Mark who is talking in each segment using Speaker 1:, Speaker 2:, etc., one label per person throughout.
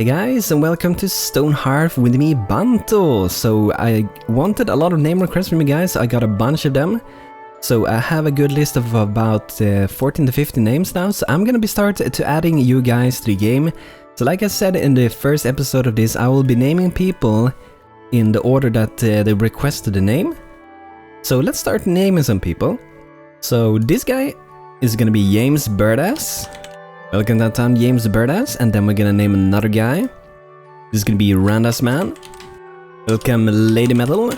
Speaker 1: Hey guys, and welcome to StoneHearth with me, Banto. So I wanted a lot of name requests from you guys, I got a bunch of them. So I have a good list of about 14 to 15 names now, so I'm gonna be starting to adding you guys to the game. So like I said in the first episode of this, I will be naming people in the order that they requested the name. So let's start naming some people. So this guy is gonna be James Birdass. Welcome downtown, James Birdass. And then we're gonna name another guy. This is gonna be Randas Man. Welcome Lady Metal.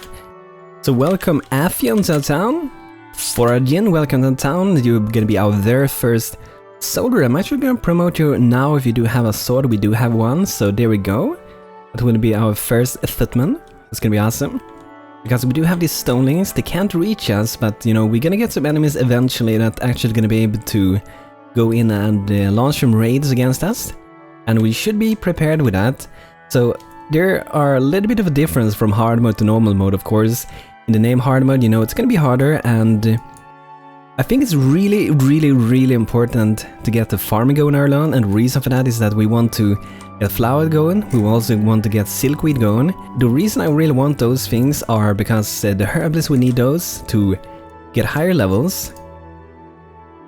Speaker 1: So welcome Affion downtown. Foragin, welcome downtown. You're gonna be our very first soldier. I'm actually gonna promote you now if you do have a sword. We do have one, so there we go. That will be our first footman. It's gonna be awesome. Because we do have these stonelings, they can't reach us, but you know, we're gonna get some enemies eventually that actually gonna be able to go in and launch some raids against us. And we should be prepared with that. So there are a little bit of a difference from hard mode to normal mode, of course. In the name hard mode, you know, it's gonna be harder, and I think it's really important to get the farming going early on, and the reason for that is that we want to get flower going, we also want to get silkweed going. The reason I really want those things are because the herbalists will need those to get higher levels,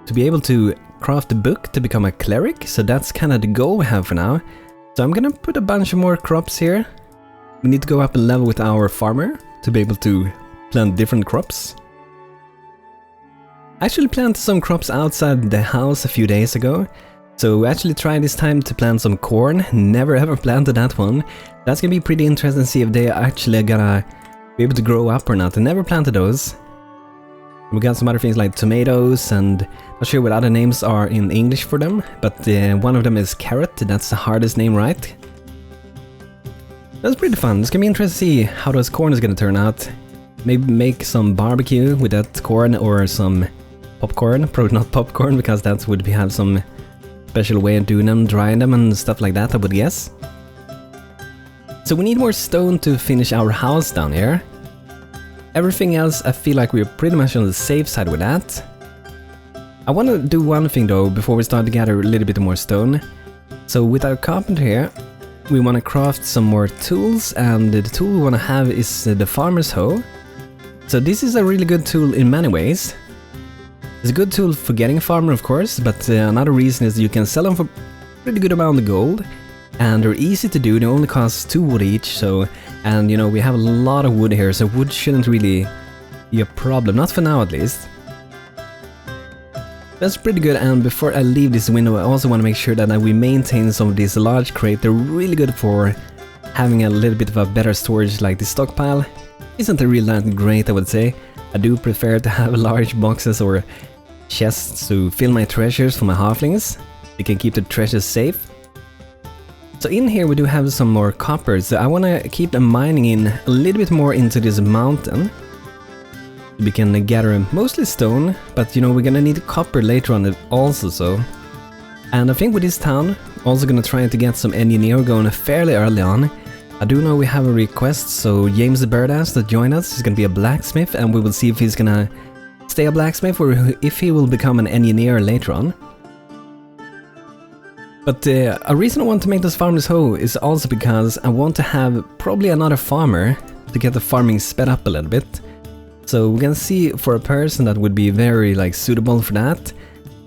Speaker 1: to be able to craft the book to become a cleric, so that's kind of the goal we have for now. So I'm gonna put a bunch of more crops here. We need to go up a level with our farmer to be able to plant different crops. I actually planted some crops outside the house a few days ago, so we actually tried this time to plant some corn. Never ever planted that one. That's gonna be pretty interesting to see if they are actually gonna be able to grow up or not. I never planted those. We got some other things like tomatoes, and not sure what other names are in English for them, but one of them is carrot. That's the hardest name, right? That's pretty fun. It's gonna be interesting to see how those corn is gonna turn out. Maybe make some barbecue with that corn, or some popcorn. Probably not popcorn, because that would have some special way of doing them, drying them and stuff like that, I would guess. So we need more stone to finish our house down here. Everything else, I feel like we're pretty much on the safe side with that. I want to do one thing though, before we start to gather a little bit more stone. So with our carpenter here, we want to craft some more tools, and the tool we want to have is the farmer's hoe. So this is a really good tool in many ways. It's a good tool for getting a farmer, of course, but another reason is you can sell them for a pretty good amount of gold. And they're easy to do, they only cost 2 wood each, so... And you know, we have a lot of wood here, so wood shouldn't really be a problem, not for now at least. That's pretty good, and before I leave this window, I also want to make sure that we maintain some of these large crates. They're really good for having a little bit of a better storage, like the stockpile. Isn't really that great, I would say. I do prefer to have large boxes or chests to fill my treasures for my halflings. They can keep the treasures safe. So in here we do have some more copper, so I want to keep mining in a little bit more into this mountain. We can gather mostly stone, but you know, we're gonna need copper later on also, so... And I think with this town, also gonna try to get some engineer going fairly early on. I do know we have a request, so James the Birdass that joined us is gonna be a blacksmith, and we will see if he's gonna stay a blacksmith or if he will become an engineer later on. But a reason I want to make this farmer's hoe is also because I want to have probably another farmer to get the farming sped up a little bit. So we're gonna see for a person that would be very like suitable for that.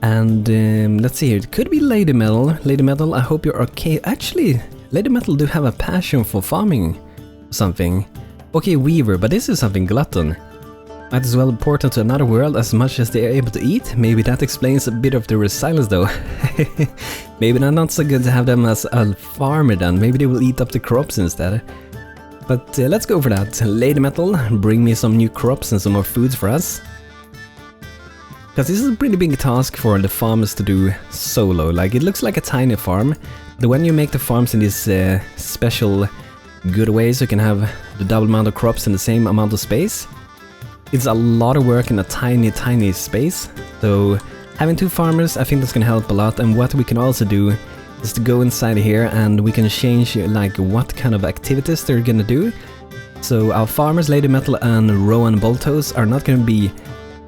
Speaker 1: And let's see here, it could be Lady Metal. Lady Metal, I hope you're okay. Actually, Lady Metal do have a passion for farming something. Okay, Weaver, but this is something glutton. Might as well port into another world as much as they are able to eat. Maybe that explains a bit of their resilience though. Maybe not so good to have them as a farmer then. Maybe they will eat up the crops instead. But let's go for that. Lady Metal, bring me some new crops and some more foods for us. Because this is a pretty big task for the farmers to do solo. Like, it looks like a tiny farm. But when you make the farms in this special good ways, you can have the double amount of crops in the same amount of space. It's a lot of work in a tiny space, so having 2 farmers, I think that's gonna help a lot. And what we can also do is to go inside here and we can change like what kind of activities they're gonna do. So our farmers, Lady Metal and Rowan Boltos, are not gonna be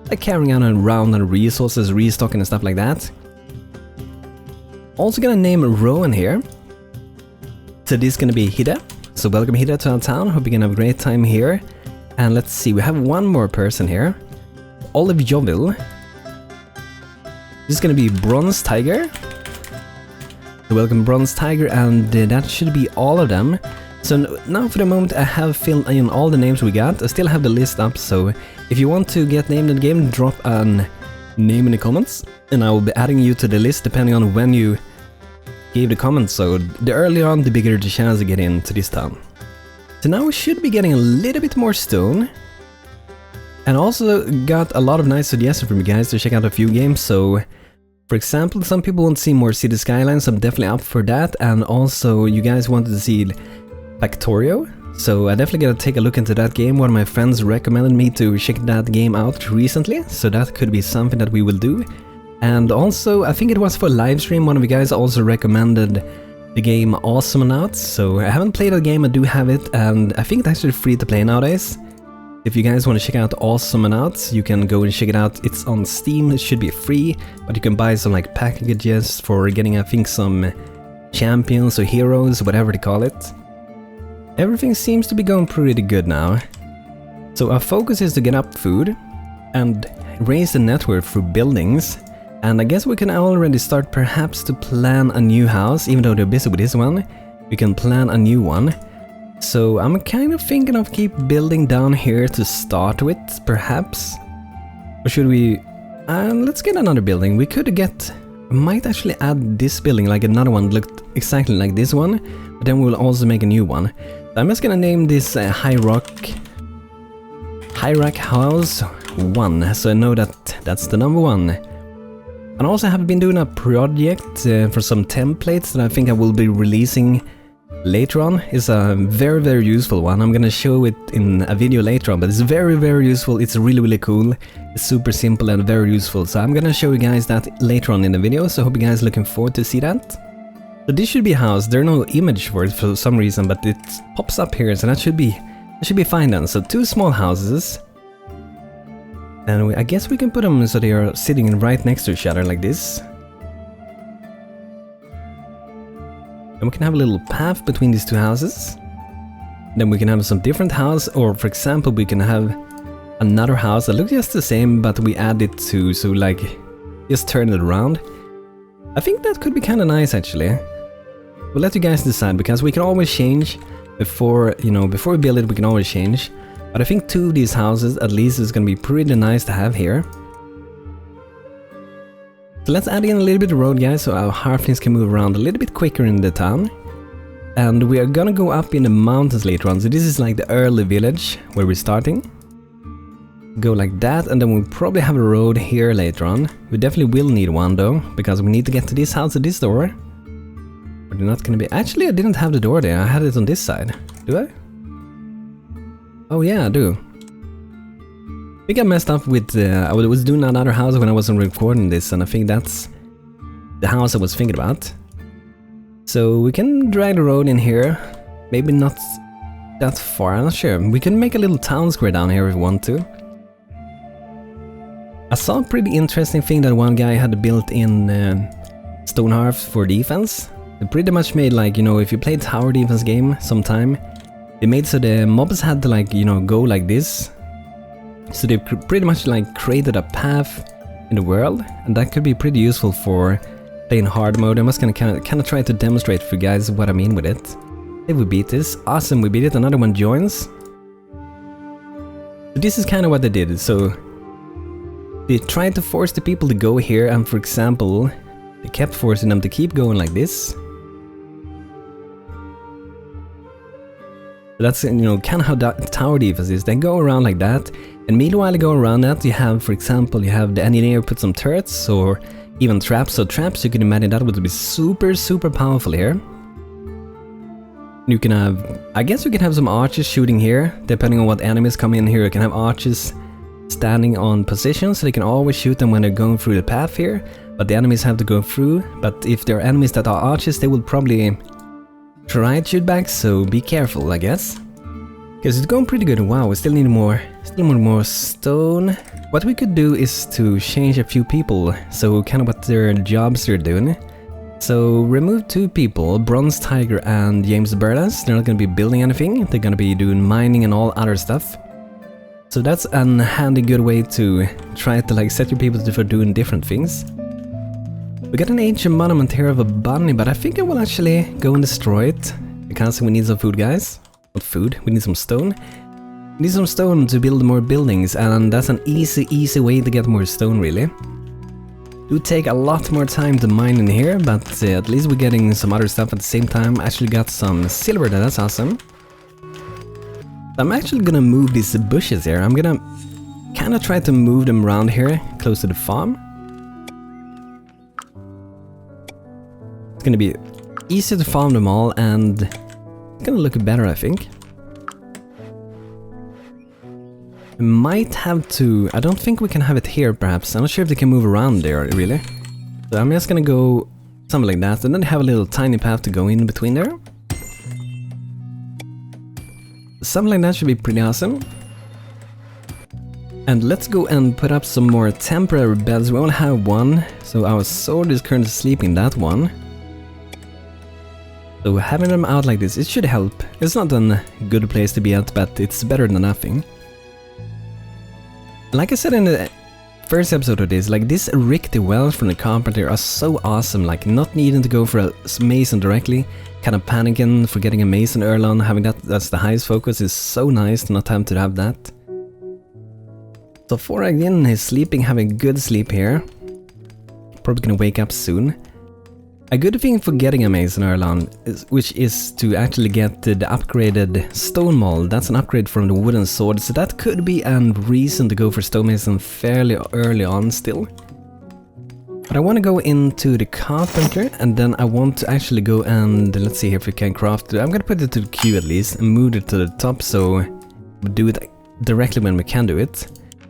Speaker 1: like carrying around on resources, restocking and stuff like that. Also gonna name Rowan here. So this is gonna be Hida. So welcome Hida to our town, hope you can have a great time here. And let's see, we have one more person here. Olive Jovil. This is gonna be Bronze Tiger. So welcome Bronze Tiger, and that should be all of them. So now for the moment I have filled in all the names we got. I still have the list up, so if you want to get named in the game, drop a name in the comments, and I will be adding you to the list depending on when you gave the comment. So the earlier on, the bigger the chance to get into this town. So now we should be getting a little bit more stone. And also got a lot of nice suggestions from you guys to check out a few games. So for example, some people want to see more city skylines, so I'm definitely up for that. And also you guys wanted to see Factorio, so I definitely gotta take a look into that game. One of my friends recommended me to check that game out recently, so that could be something that we will do. And also, I think it was for a live stream, one of you guys also recommended the game Awesomenauts. So I haven't played that game, I do have it, and I think it's actually free to play nowadays. If you guys want to check out Awesomenauts, you can go and check it out. It's on Steam, it should be free, but you can buy some like packages for getting, I think, some champions or heroes, whatever they call it. Everything seems to be going pretty good now. So our focus is to get up food and raise the net worth through buildings. And I guess we can already start perhaps to plan a new house, even though they're busy with this one. We can plan a new one. So I'm kind of thinking of keep building down here to start with, perhaps. Or should we... let's get another building. We could get... might actually add this building, like another one looked exactly like this one. But then we'll also make a new one. So I'm just gonna name this Highrock House 1. So I know that that's the number 1. And I also have been doing a project for some templates that I think I will be releasing later on. It's a very, very useful one. I'm gonna show it in a video later on, but it's very, very useful. It's really, really cool. It's super simple and very useful. So I'm gonna show you guys that later on in the video. So I hope you guys are looking forward to see that. So this should be a house. There's no image for it for some reason, but it pops up here, so that should be fine then. So 2 small houses. And I guess we can put them so they are sitting right next to each other like this. And we can have a little path between these 2 houses. Then we can have some different house, or for example we can have another house that looks just the same, but we add it to, so like, just turn it around. I think that could be kind of nice actually. We'll let you guys decide, because we can always change before, you know, before we build it we can always change. But I think 2 of these houses at least is gonna be pretty nice to have here. So let's add in a little bit of road, guys, so our Hearthlings can move around a little bit quicker in the town. And we are gonna go up in the mountains later on, so this is like the early village where we're starting. Go like that, and then we'll probably have a road here later on. We definitely will need one though, because we need to get to this house at this door. But they're not gonna be... Actually, I didn't have the door there, I had it on this side. Do I? Oh yeah, I do. I think I messed up with... I was doing another house when I wasn't recording this, and I think that's the house I was thinking about. So we can drag the road in here. Maybe not that far, I'm not sure. We can make a little town square down here if we want to. I saw a pretty interesting thing that one guy had built in Stonehearth for defense. They pretty much made, like, you know, if you played tower defense game sometime, they made so the mobs had to, like, you know, go like this. So they pretty much like created a path in the world, and that could be pretty useful for playing hard mode. I'm just gonna kind of try to demonstrate for you guys what I mean with it. If we beat this, awesome, we beat it. Another one joins. So this is kind of what they did. So they tried to force the people to go here, and for example, they kept forcing them to keep going like this. That's, you know, kind of how tower defense is. They go around like that, and meanwhile they go around that, you have, for example, you have the engineer put some turrets or even traps. So traps, you can imagine that would be super, super powerful here. You can have, I guess you can have some archers shooting here, depending on what enemies come in here. You can have archers standing on position, so they can always shoot them when they're going through the path here, but the enemies have to go through. But if there are enemies that are archers, they will probably try to shoot back, so be careful, I guess. Because it's going pretty good. Wow, we still need more stone. What we could do is to change a few people, so kind of what their jobs they're doing. So remove 2 people, Bronze Tiger and James Burles. They're not gonna be building anything, they're gonna be doing mining and all other stuff. So that's a handy good way to try to like set your people for doing different things. We got an ancient monument here of a bunny, but I think I will actually go and destroy it. Because we need some food, guys. Not food, we need some stone. We need some stone to build more buildings, and that's an easy way to get more stone, really. It would take a lot more time to mine in here, but at least we're getting some other stuff at the same time. Actually got some silver there, that's awesome. I'm actually gonna move these bushes here. I'm gonna kind of try to move them around here, close to the farm. It's gonna be easy to farm them all, and it's gonna look better, I think. We might have to... I don't think we can have it here, perhaps. I'm not sure if they can move around there, really. So I'm just gonna go something like that, and then have a little tiny path to go in between there. Something like that should be pretty awesome. And let's go and put up some more temporary beds. We only have 1, so our sword is currently sleeping in that one. So having them out like this, it should help. It's not a good place to be at, but it's better than nothing. Like I said in the first episode of this, like this rickety wells from the carpenter are so awesome, like not needing to go for a mason directly, kind of panicking for getting a mason early on, having that's the highest focus is so nice to not have to have that. So for again, he's sleeping, having a good sleep here. Probably gonna wake up soon. A good thing for getting a mason early on, which is to actually get the upgraded stone mold. That's an upgrade from the wooden sword, so that could be a reason to go for stonemason fairly early on still. But I want to go into the carpenter, and then I want to actually go and let's see if we can craft it. I'm gonna put it to the queue at least and move it to the top, so we do it directly when we can do it.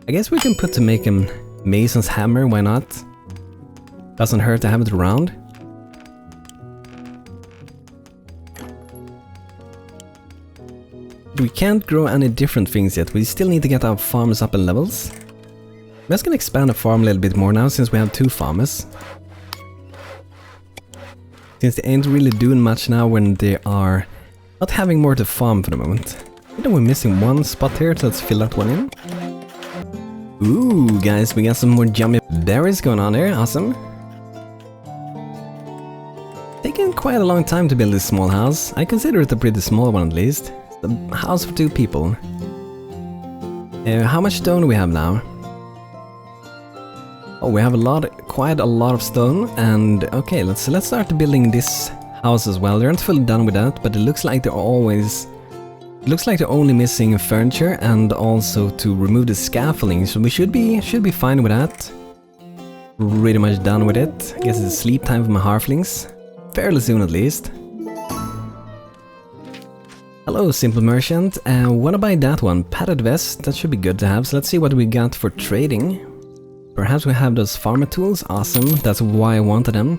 Speaker 1: I guess we can put to make a mason's hammer, why not? Doesn't hurt to have it around. We can't grow any different things yet, we still need to get our farmers up in levels. I'm just gonna expand the farm a little bit more now since we have 2 farmers. Since they ain't really doing much now when they are not having more to farm for the moment. I know we're missing 1 spot here, so let's fill that one in. Ooh, guys, we got some more yummy berries going on here, awesome. Taking quite a long time to build this small house. I consider it a pretty small one at least. The house for 2 people. How much stone do we have now? Oh, we have quite a lot of stone, and okay, let's start building this house as well. They aren't fully done with that, but it looks like they're only missing furniture and also to remove the scaffolding, so we should be fine with that. Pretty much done with it. I guess it's sleep time for my Hearthlings. Fairly soon at least. Hello, simple merchant. Wanna buy that one? Padded vest, that should be good to have. So let's see what we got for trading. Perhaps we have those farmer tools, awesome, that's why I wanted them.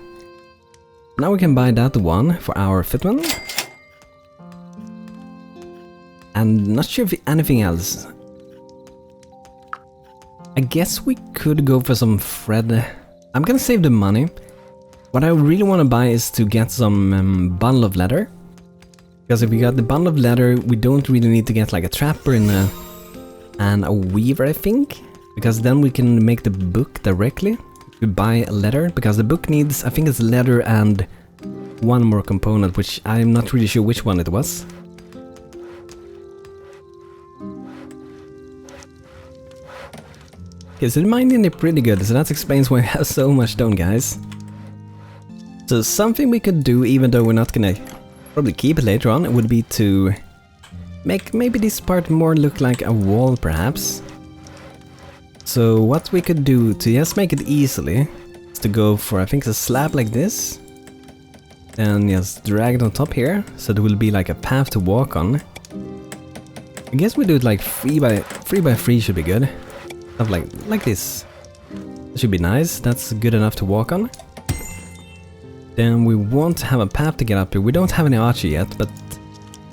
Speaker 1: Now we can buy that one for our fitman. And not sure if anything else. I guess we could go for some thread. I'm gonna save the money. What I really want to buy is to get some bundle of leather. Because if we got the bundle of leather, we don't really need to get like a trapper and a weaver, I think. Because then we can make the book directly. We buy leather, because the book needs, I think it's leather and 1 more component, which I'm not really sure which one it was. Okay, so the mining is pretty good, so that explains why we have so much stone, guys. So something we could do, even though we're not gonna probably keep it later on, it would be to make maybe this part more look like a wall, perhaps. So what we could do to just make it easily is to go for, I think, a slab like this. And just drag it on top here, so there will be like a path to walk on. I guess we do it like 3 by 3 should be good. Something like this. That should be nice, that's good enough to walk on. Then we want to have a path to get up here. We don't have any archer yet, but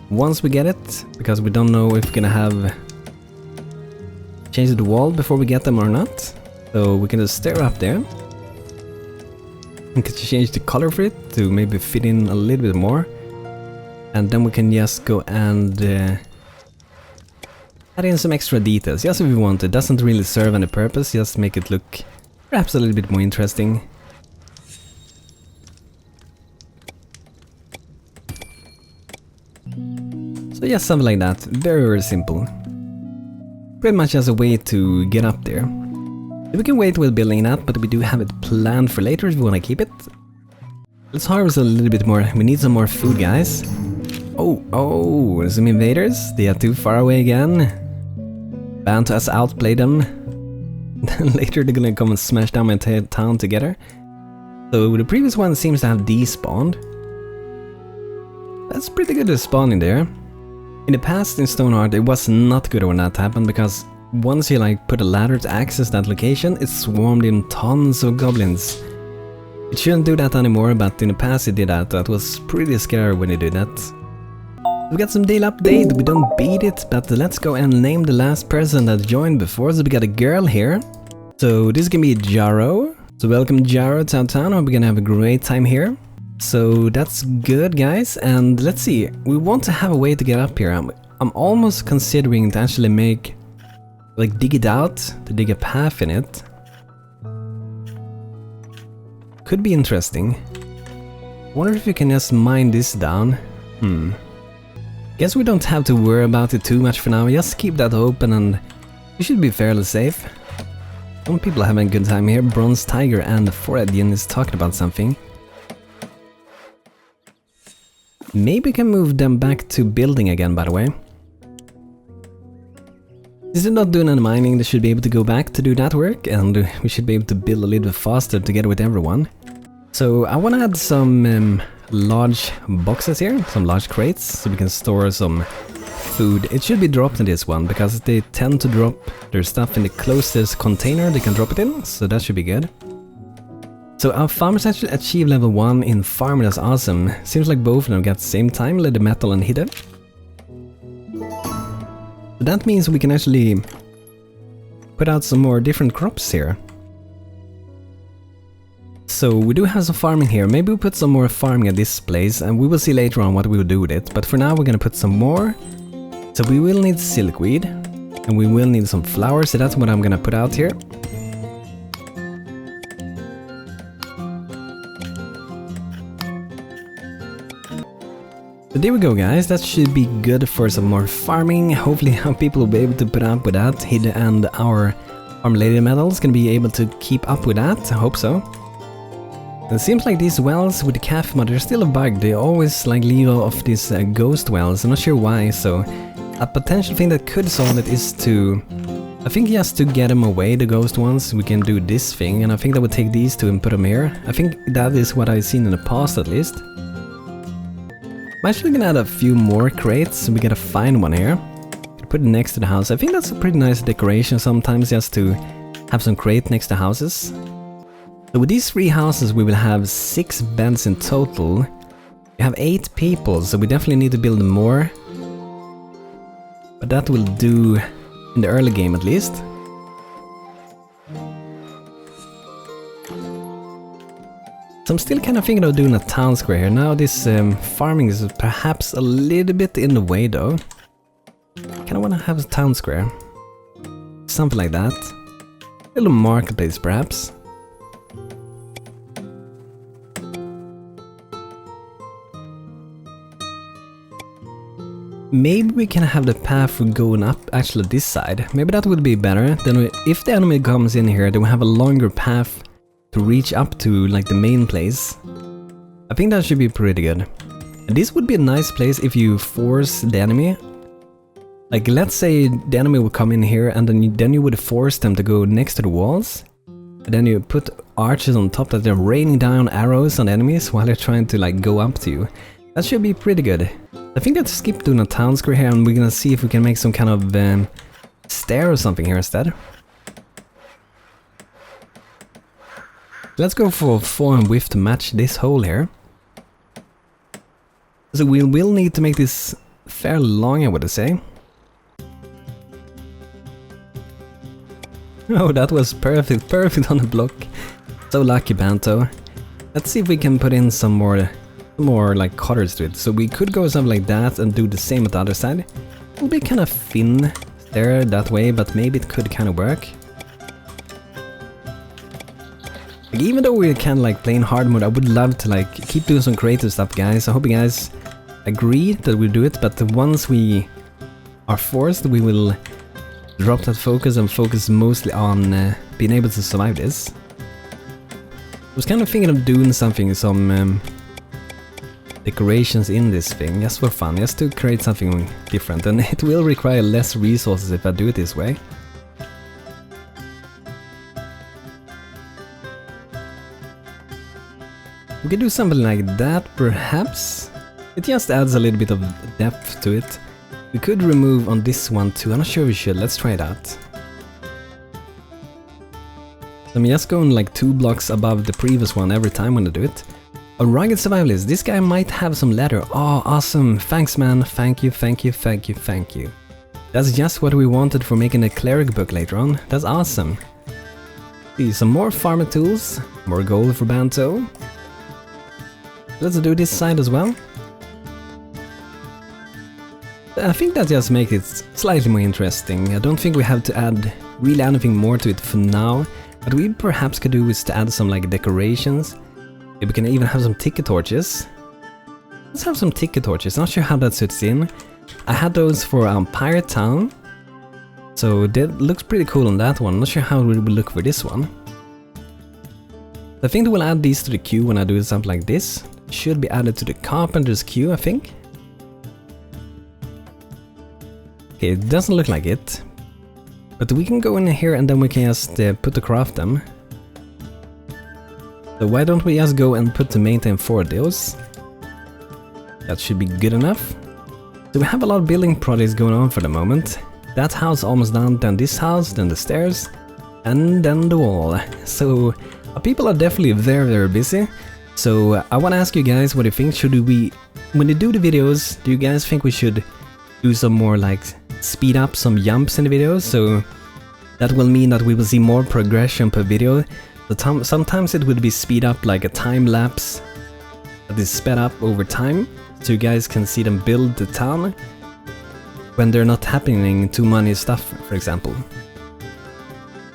Speaker 1: once we get it, because we don't know if we're gonna have changed the wall before we get them or not, so we can just stair up there. We can change the color for it to maybe fit in a little bit more. And then we can just go and add in some extra details, just if we want. It doesn't really serve any purpose, just make it look perhaps a little bit more interesting. So yeah, something like that. Very, very simple. Pretty much as a way to get up there. We can wait with building that, but we do have it planned for later if we want to keep it. Let's harvest a little bit more. We need some more food, guys. Oh, some invaders. They are too far away again. Banto has outplayed them. Later they're gonna come and smash down my town together. So the previous one seems to have despawned. That's pretty good at spawning there. In the past in Stonehearth it was not good when that happened, because once you like put a ladder to access that location, it swarmed in tons of goblins. It shouldn't do that anymore, but in the past it did that. That was pretty scary when it did that. We got some deal update, we don't beat it, but let's go and name the last person that joined before. So we got a girl here. So this is gonna be Jaro. So welcome Jaro to our town, hope we're gonna have a great time here. So that's good, guys, and let's see, we want to have a way to get up here. I'm almost considering to actually make, like, dig it out, to dig a path in it. Could be interesting. Wonder if you can just mine this down. Guess we don't have to worry about it too much for now, just keep that open and you should be fairly safe. Some people are having a good time here. Bronze Tiger and Foradian is talking about something. Maybe we can move them back to building again, by the way. Since they're not doing any mining, they should be able to go back to do that work, and we should be able to build a little bit faster together with everyone. So I want to add some large boxes here, some large crates, so we can store some food. It should be dropped in this one, because they tend to drop their stuff in the closest container they can drop it in, so that should be good. So our farmers actually achieved level 1 in farming, that's awesome. Seems like both of them got the same time, leather metal and hidden. So that means we can actually put out some more different crops here. So we do have some farming here, maybe we'll put some more farming at this place and we will see later on what we will do with it. But for now we're gonna put some more. So we will need silkweed and we will need some flowers, so that's what I'm gonna put out here. So there we go, guys, that should be good for some more farming. Hopefully our people will be able to put up with that. Hid and our lady metals can be able to keep up with that, I hope so. It seems like these wells with the cafe mod, they're still a bug. They always like leave off these ghost wells, I'm not sure why. So a potential thing that could solve it is to, I think just to get them away, the ghost ones, we can do this thing, and I think that would take these two and put them here. I think that is what I've seen in the past at least. I'm actually gonna add a few more crates, we gotta find one here. Put it next to the house. I think that's a pretty nice decoration sometimes, just to have some crate next to houses. So with these 3 houses we will have 6 beds in total. We have 8 people, so we definitely need to build more. But that will do in the early game at least. So I'm still kind of thinking of doing a town square here. Now this farming is perhaps a little bit in the way though. Kind of want to have a town square. Something like that. A little marketplace perhaps. Maybe we can have the path going up actually this side. Maybe that would be better. Then if the enemy comes in here, then we have a longer path to reach up to like the main place. I think that should be pretty good. And this would be a nice place if you force the enemy. Like let's say the enemy would come in here and then you would force them to go next to the walls. And then you put archers on top that they're raining down arrows on enemies while they're trying to like go up to you. That should be pretty good. I think let's skip doing a town square here and we're gonna see if we can make some kind of stair or something here instead. Let's go for form and width to match this hole here. So we will need to make this fairly long, I would say. Oh, that was perfect on the block. So lucky, Banto. Let's see if we can put in some more like cutters to it. So we could go something like that and do the same at the other side. It will be kind of thin there that way, but maybe it could kind of work. Like, even though we're kind of like playing hard mode, I would love to like keep doing some creative stuff, guys. I hope you guys agree that we'll do it, but once we are forced, we will drop that focus and focus mostly on being able to survive this. I was kind of thinking of doing some decorations in this thing, just for fun, just to create something different, and it will require less resources if I do it this way. We could do something like that, perhaps. It just adds a little bit of depth to it. We could remove on this one too, I'm not sure we should, let's try it out. I'm just going like 2 blocks above the previous one every time when I do it. A rugged survivalist, this guy might have some leather. Oh, awesome, thanks man, thank you, thank you, thank you, thank you. That's just what we wanted for making a cleric book later on, that's awesome. See, some more farmer tools, more gold for Banto. Let's do this side as well. I think that just makes it slightly more interesting. I don't think we have to add really anything more to it for now. What we perhaps could do is to add some like decorations. Maybe we can even have some ticket torches. Let's have some ticket torches, not sure how that fits in. I had those for Pirate Town. So that looks pretty cool on that one, not sure how it will look for this one. I think we'll add these to the queue when I do something like this. Should be added to the carpenter's queue, I think. Okay, it doesn't look like it. But we can go in here and then we can just put the craft them. So why don't we just go and put the maintain 4 of those? That should be good enough. So we have a lot of building projects going on for the moment. That house almost done, then this house, then the stairs, and then the wall. So people are definitely very busy. So I want to ask you guys what you think. Should we, when we do the videos, do you guys think we should do some more like speed up some jumps in the videos? So that will mean that we will see more progression per video. So sometimes it would be speed up like a time lapse that is sped up over time, so you guys can see them build the town when they're not happening too many stuff, for example.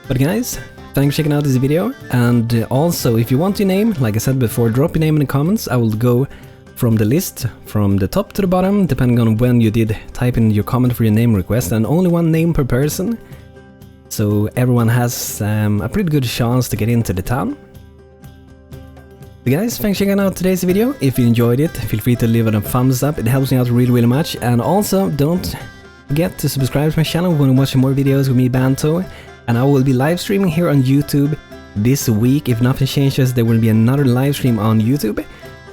Speaker 1: But guys, thanks for checking out this video, and also if you want your name, like I said before, drop your name in the comments. I will go from the list, from the top to the bottom, depending on when you did type in your comment for your name request, and only 1 name per person. So everyone has a pretty good chance to get into the town. So guys, thanks for checking out today's video. If you enjoyed it, feel free to leave it a thumbs up, it helps me out really much. And also, don't forget to subscribe to my channel when you're watching more videos with me, Banto. And I will be live streaming here on YouTube this week. If nothing changes, there will be another live stream on YouTube.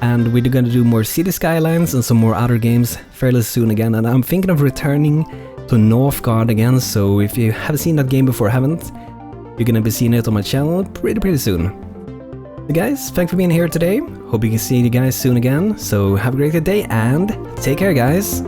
Speaker 1: And we're gonna do more City Skylines and some more other games fairly soon again. And I'm thinking of returning to Northgard again, so if you have seen that game before or haven't, you're gonna be seeing it on my channel pretty soon. So guys, thanks for being here today. Hope you can see you guys soon again. So have a great day and take care, guys.